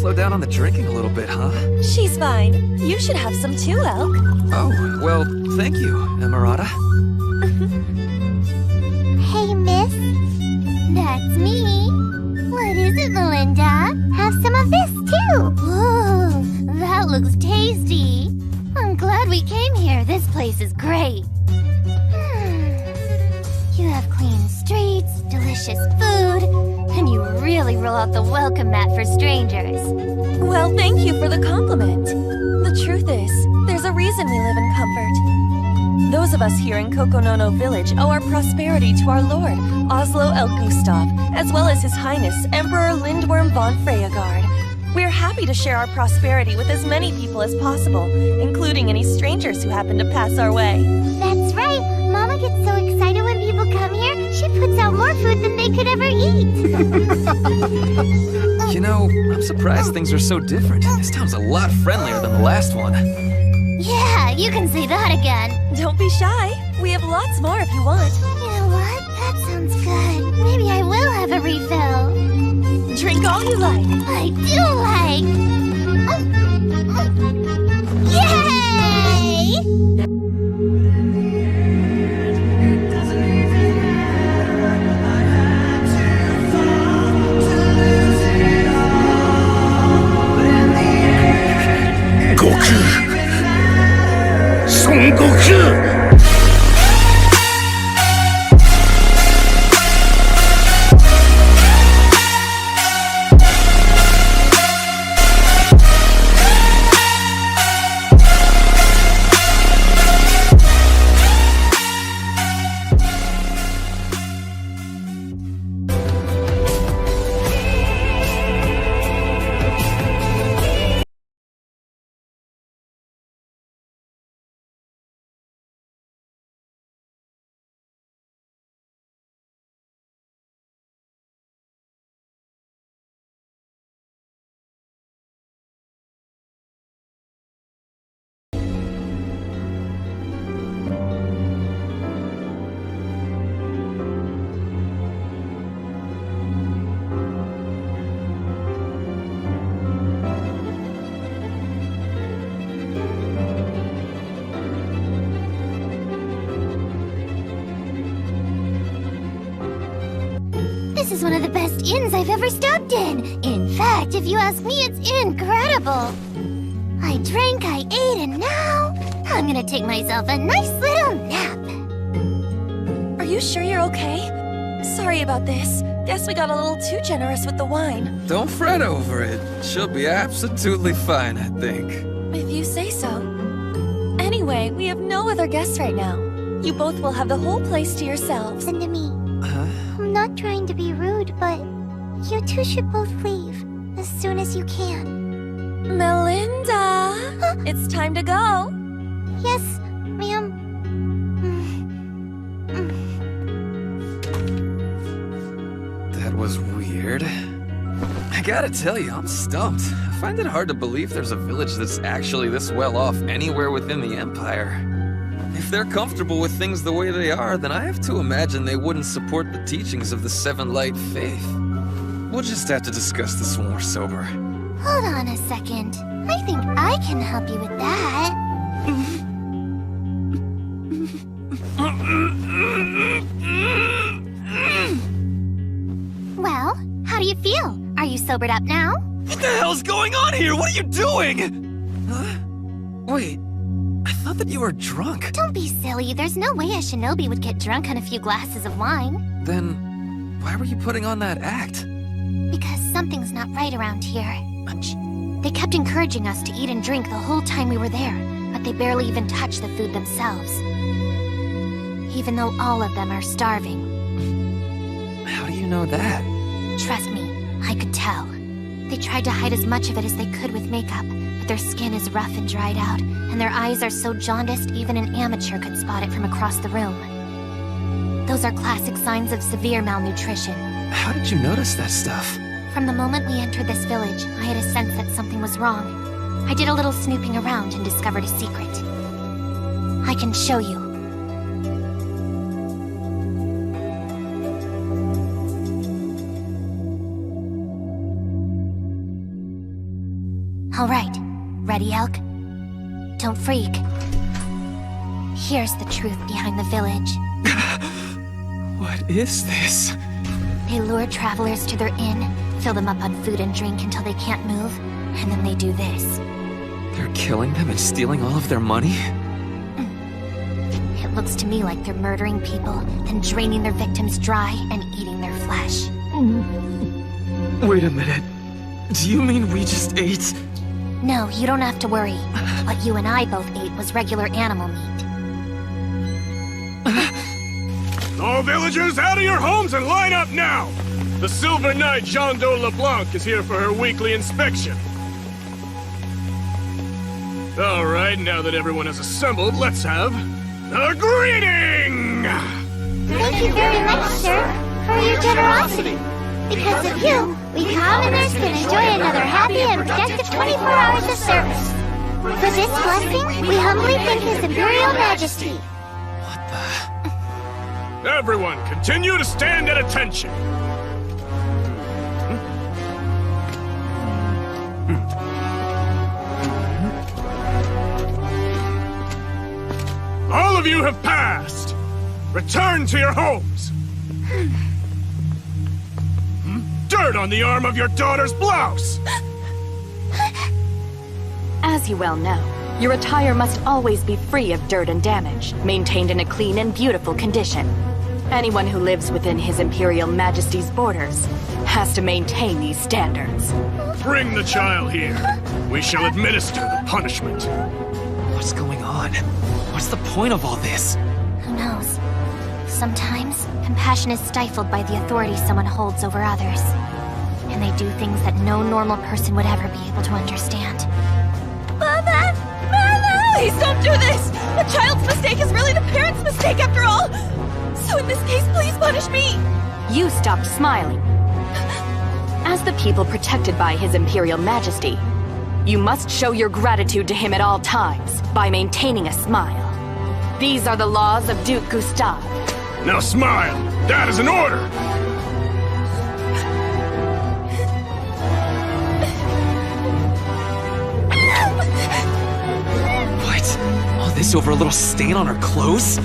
slow down on the drinking a little bit, huh? She's fine. You should have some too, Elk. Oh, well, thank you, Emerata. Hey, miss. That's me. What is it, Melinda? Have some of this, too. Ooh, that looks tasty. I'm glad we came here. This place is great. You have clean streets, delicious food, and you really roll out the welcome mat for strangers. Well, thank you for the compliment. The truth is, there's a reason we live in comfort. Those of us here in Kokonono Village owe our prosperity to our lord, Oslo El Gustav, as well as His Highness, Emperor Lindworm von Freyagard. We're happy to share our prosperity with as many people as possible, including any strangers who happen to pass our way. That's right. Mama gets so excited when people come here, she puts out more food than they could ever eat. You know, I'm surprised things are so different. This town's a lot friendlier than the last one. Yeah, you can say that again. Don't be shy. We have lots more if you want. You know what? That sounds good. Maybe I will have a refill. Drink all you like. I do like. Yay! Goku! Son Goku! This is one of the best inns I've ever stopped in. In fact, if you ask me, it's incredible. I drank, I ate, and now I'm gonna take myself a nice little nap. Are you sure you're okay? Sorry about this. Guess we got a little too generous with the wine. Don't fret over it. She'll be absolutely fine, I think. If you say so. Anyway, we have no other guests right now. You both will have the whole place to yourselves. Listen to me. Huh? I'm not trying to be rude, but you two should both leave as soon as you can. Melinda! It's time to go. Yes, ma'am. That was weird. I gotta tell you, I'm stumped. I find it hard to believe there's a village that's actually this well off anywhere within the Empire. If they're comfortable with things the way they are, then I have to imagine they wouldn't support the teachings of the Seven Light Faith. We'll just have to discuss this when we're sober. Hold on a second. I think I can help you with that. Well, how do you feel? Are you sobered up now? What the hell's going on here? What are you doing? Huh? Wait, I thought that you were drunk. Don't be silly. There's no way a shinobi would get drunk on a few glasses of wine. Then, why were you putting on that act? Because something's not right around here. They kept encouraging us to eat and drink the whole time we were there, but they barely even touch the food themselves. Even though all of them are starving. How do you know that? Trust me, I could tell. They tried to hide as much of it as they could with makeup, but their skin is rough and dried out, and their eyes are so jaundiced even an amateur could spot it from across the room. Those are classic signs of severe malnutrition. How did you notice that stuff? From the moment we entered this village, I had a sense that something was wrong. I did a little snooping around and discovered a secret. I can show you. Don't freak. Here's the truth behind the village. What is this? They lure travelers to their inn, fill them up on food and drink until they can't move, and then they do this. They're killing them and stealing all of their money? It looks to me like they're murdering people, then draining their victims dry and eating their flesh. Wait a minute. Do you mean we just ate? No, you don't have to worry. What you and I both ate was regular animal meat. All villagers, out of your homes and line up now! The Silver Knight Jean de LeBlanc is here for her weekly inspection. Alright, now that everyone has assembled, let's have a greeting! Thank you very much, sir, for your generosity. Because of you, we commoners can enjoy another happy and productive 24 hours of service. For this blessing, we humbly thank His Imperial Majesty. What the... Everyone, continue to stand at attention! All of you have passed! Return to your homes! Dirt on the arm of your daughter's blouse! As you well know, your attire must always be free of dirt and damage, maintained in a clean and beautiful condition. Anyone who lives within His Imperial Majesty's borders has to maintain these standards. Bring the child here. We shall administer the punishment. What's going on? What's the point of all this? Who knows? Sometimes, compassion is stifled by the authority someone holds over others. And they do things that no normal person would ever be able to understand. Mama! Mama! Please don't do this! A child's mistake is really the parent's mistake after all! So in this case, please punish me! You stopped smiling. As the people protected by His Imperial Majesty, you must show your gratitude to him at all times by maintaining a smile. These are the laws of Duke Gustave. Now smile! That is an order! What? All this over a little stain on her clothes?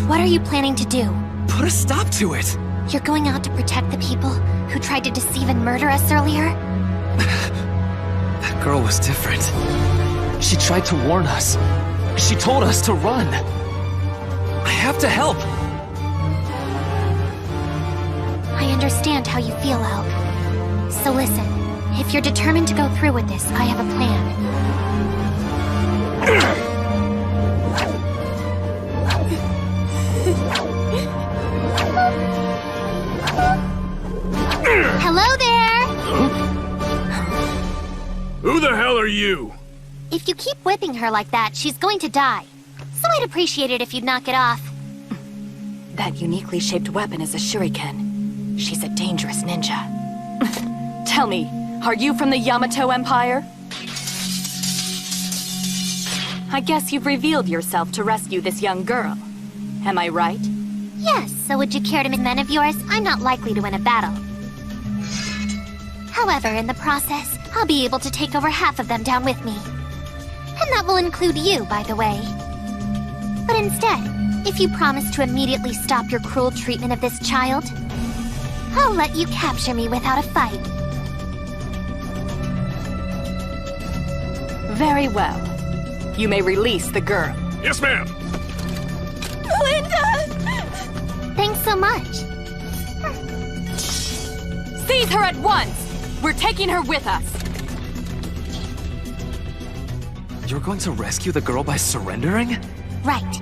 What are you planning to do? Put a stop to it! You're going out to protect the people who tried to deceive and murder us earlier? That girl was different. She tried to warn us. She told us to run. I have to help. I understand how you feel, Elk. So listen, if you're determined to go through with this, I have a plan. Hello there! Who the hell are you? If you keep whipping her like that, she's going to die. So I'd appreciate it if you'd knock it off. That uniquely shaped weapon is a shuriken. She's a dangerous ninja. Tell me, are you from the Yamato Empire? I guess you've revealed yourself to rescue this young girl. Am I right? Yes, so would you care to meet men of yours? I'm not likely to win a battle. However, in the process, I'll be able to take over half of them down with me. And that will include you, by the way. But instead, if you promise to immediately stop your cruel treatment of this child, I'll let you capture me without a fight. Very well. You may release the girl. Yes, ma'am. Linda! Thanks so much. Seize her at once! We're taking her with us. You're going to rescue the girl by surrendering? Right.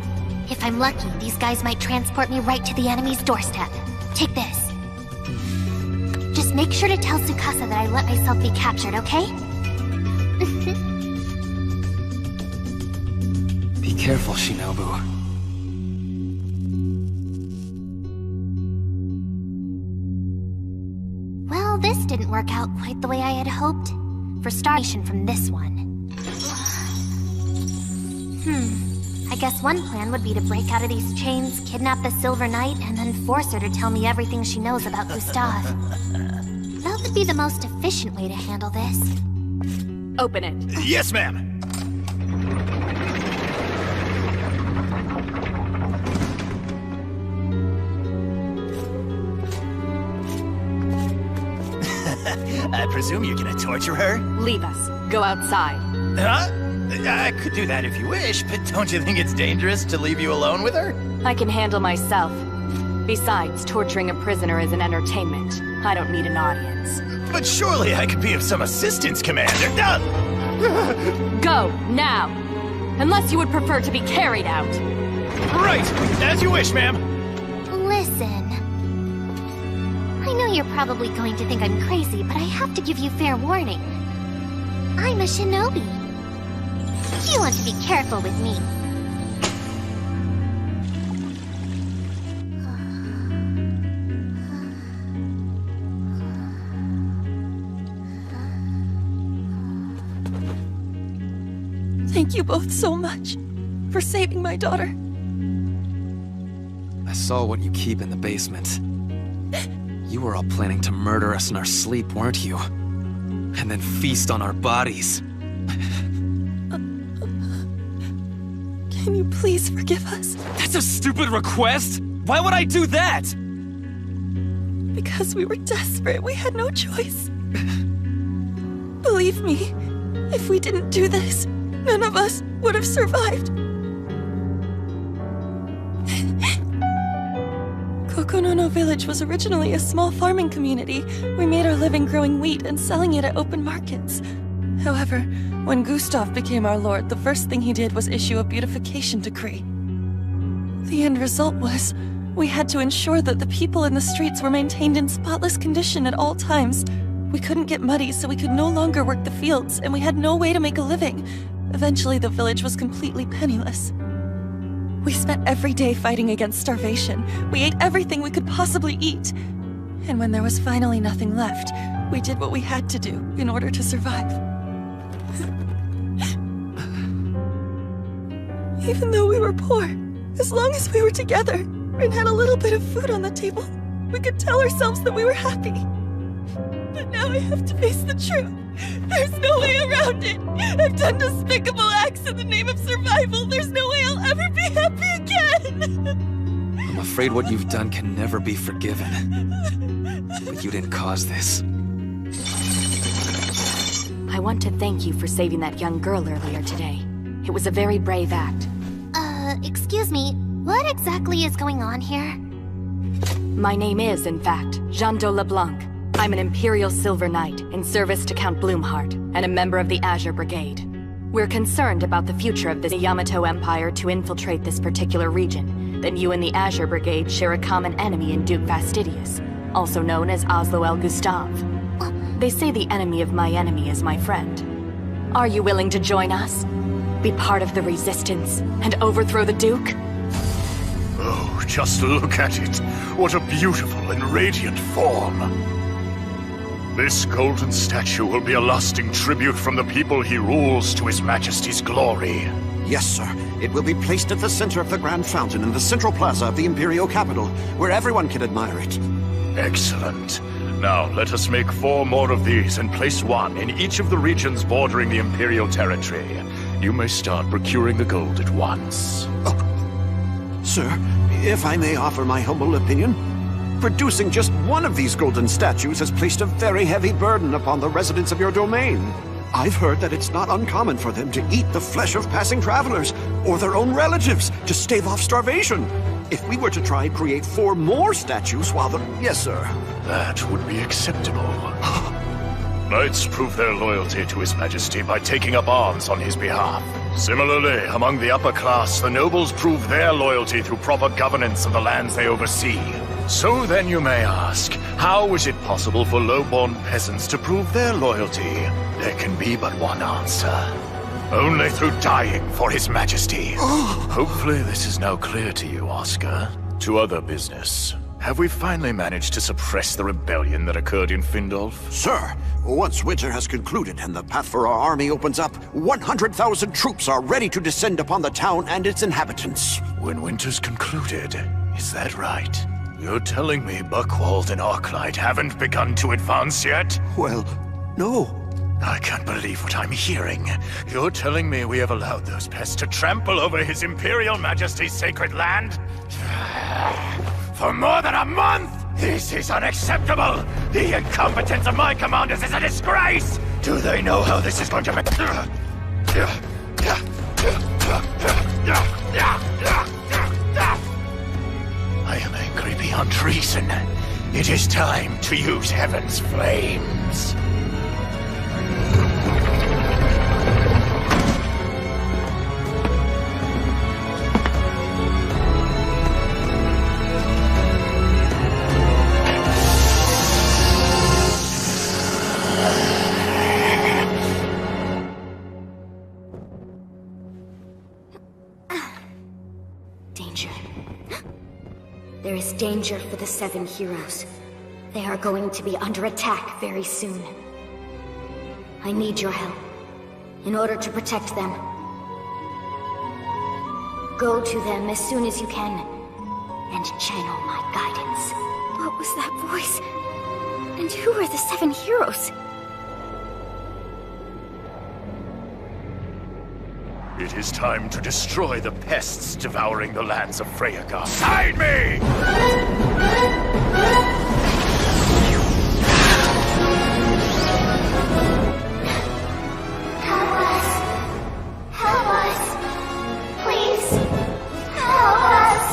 If I'm lucky, these guys might transport me right to the enemy's doorstep. Take this. Just make sure to tell Tsukasa that I let myself be captured, okay? Be careful, Shinobu. Well, this didn't work out quite the way I had hoped. For starvation from this one. I guess one plan would be to break out of these chains, kidnap the Silver Knight, and then force her to tell me everything she knows about Gustave. That would be the most efficient way to handle this. Open it. Yes, ma'am. I presume you're gonna torture her? Leave us. Go outside. Huh? I could do that if you wish, but don't you think it's dangerous to leave you alone with her? I can handle myself. Besides, torturing a prisoner is an entertainment. I don't need an audience. But surely I could be of some assistance, Commander. Go, now! Unless you would prefer to be carried out. Right! As you wish, ma'am. Listen. I know you're probably going to think I'm crazy, but I have to give you fair warning. I'm a shinobi. You want to be careful with me. Thank you both so much for saving my daughter. I saw what you keep in the basement. You were all planning to murder us in our sleep, weren't you? And then feast on our bodies. Can you please forgive us? That's a stupid request! Why would I do that? Because we were desperate, we had no choice. Believe me, if we didn't do this, none of us would have survived. Kokonono Village was originally a small farming community. We made our living growing wheat and selling it at open markets. However, when Gustav became our lord, the first thing he did was issue a beautification decree. The end result was, we had to ensure that the people in the streets were maintained in spotless condition at all times. We couldn't get muddy, so we could no longer work the fields, and we had no way to make a living. Eventually, the village was completely penniless. We spent every day fighting against starvation. We ate everything we could possibly eat. And when there was finally nothing left, we did what we had to do in order to survive. Even though we were poor, as long as we were together and had a little bit of food on the table, we could tell ourselves that we were happy. But now I have to face the truth. There's no way around it. I've done despicable acts in the name of survival. There's no way I'll ever be happy again. I'm afraid what you've done can never be forgiven. But you didn't cause this. I want to thank you for saving that young girl earlier today. It was a very brave act. Excuse me, what exactly is going on here? My name is, in fact, Jean de LeBlanc. I'm an Imperial Silver Knight in service to Count Bloomheart and a member of the Azure Brigade. We're concerned about the future of the Yamato Empire to infiltrate this particular region. Then you and the Azure Brigade share a common enemy in Duke Fastidius, also known as Oslo El Gustav. They say the enemy of my enemy is my friend. Are you willing to join us? Be part of the resistance and overthrow the Duke? Oh, just look at it. What a beautiful and radiant form. This golden statue will be a lasting tribute from the people he rules to His Majesty's glory. Yes, sir. It will be placed at the center of the Grand Fountain in the central plaza of the Imperial capital, where everyone can admire it. Excellent. Now, let us make 4 more of these and place one in each of the regions bordering the Imperial territory. You may start procuring the gold at once. Oh. Sir, if I may offer my humble opinion, producing just one of these golden statues has placed a very heavy burden upon the residents of your domain. I've heard that it's not uncommon for them to eat the flesh of passing travelers, or their own relatives, to stave off starvation. If we were to try and create 4 more statues while the... Yes, sir. That would be acceptable. Knights prove their loyalty to His Majesty by taking up arms on his behalf. Similarly, among the upper class, the nobles prove their loyalty through proper governance of the lands they oversee. So then you may ask, how is it possible for low-born peasants to prove their loyalty? There can be but one answer. Only through dying for His Majesty. Hopefully this is now clear to you, Oscar. To other business. Have we finally managed to suppress the rebellion that occurred in Findolf? Sir, once winter has concluded and the path for our army opens up, 100,000 troops are ready to descend upon the town and its inhabitants. When winter's concluded, is that right? You're telling me Buckwald and Arclight haven't begun to advance yet? Well, no. I can't believe what I'm hearing. You're telling me we have allowed those pests to trample over His Imperial Majesty's sacred land? For more than a month? This is unacceptable! The incompetence of my commanders is a disgrace! Do they know how this is going to be? I am angry beyond reason. It is time to use Heaven's flames. Danger. There is danger for the 7 heroes. They are going to be under attack very soon. I need your help in order to protect them. Go to them as soon as you can and channel my guidance. What was that voice? And who are the 7 heroes? It is time to destroy the pests devouring the lands of Freyagard. Guide me! Help us. Help us. Please. Help us.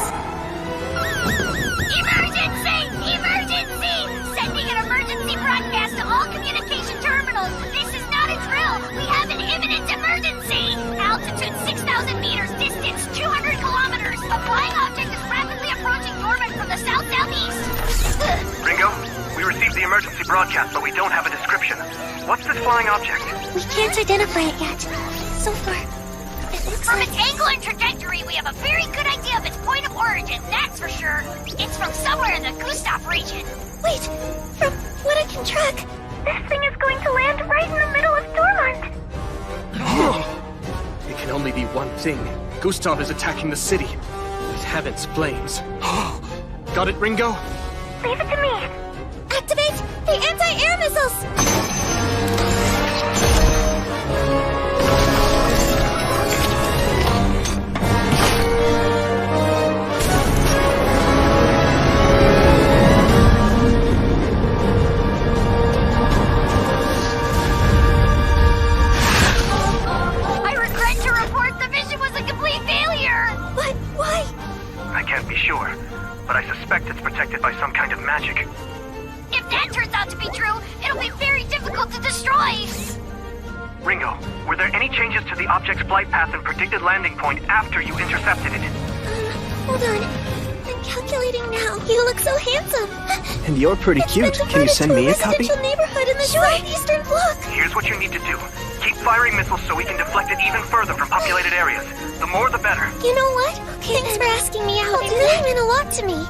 Emergency! Emergency! Sending an emergency broadcast to all communication terminals. This is not a drill. We have an imminent emergency. Altitude 6,000 meters, distance 200 kilometers. A flying object is rapidly approaching Norman from the south-southeast. Ringo, we received the emergency broadcast, but we don't have a description. What's this flying object? We can't identify it yet. So far, it looks from its angle and trajectory, we have a very good idea of its point of origin, that's for sure. It's from somewhere in the Gustav region. Wait, from what I can track, this thing is going to land right in the middle of Dormont. It can only be one thing. Gustav is attacking the city with Heaven's flames. Got it, Ringo? Leave it to me. Activate the anti-air missiles! I regret to report the mission was a complete failure! What? Why? I can't be sure, but I suspect it's protected by some kind of magic. If that turns out to be true, it'll be very difficult to destroy! Ringo, were there any changes to the object's flight path and predicted landing point after you intercepted it? Hold on. I'm calculating now. You look so handsome. And you're pretty cute. Can you send me a copy? Neighborhood in the southeastern block. Here's what you need to do. Keep firing missiles so we can deflect it even further from populated areas. The more the better. You know what? Okay, thanks for asking me out. It really meant a lot to me.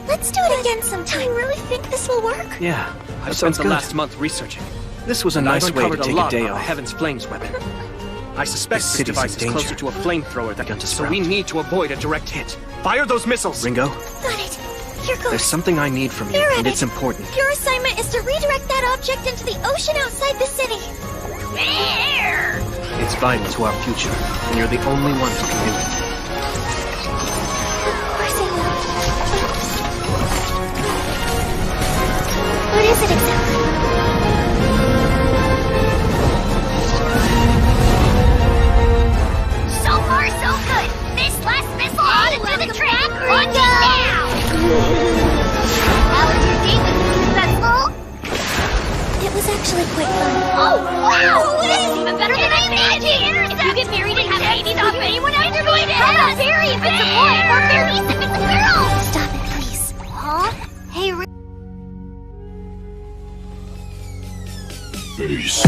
Let's do it again sometime. I really think this will work. Yeah, I that spent sounds the good. last month researching. This was a And nice I've way to uncovered take a lot a day on the off. Heaven's Flames weapon. I suspect This this city's device in is closer danger. to a flamethrower Begun to so we sprout. need to avoid a direct hit. Fire those missiles! Ringo, Got it. Here goes. there's something I need from you, You're and at it's it. important. Your assignment is to redirect that object into the ocean outside the city. There! It's vital to our future, and you're the only one who can do it. Of course I will. What is it exactly? So far, so good. This last missile ought to do the trick. Launch it now! How was your date with successful? It was actually quite fun. Oh, wow! This is even better than I imagined! If you get married and have babies off anyone else, you're going to heaven! Barry if it's a boy, or Barry if it's a girl! Stop it, please. Huh? Hey, Peace.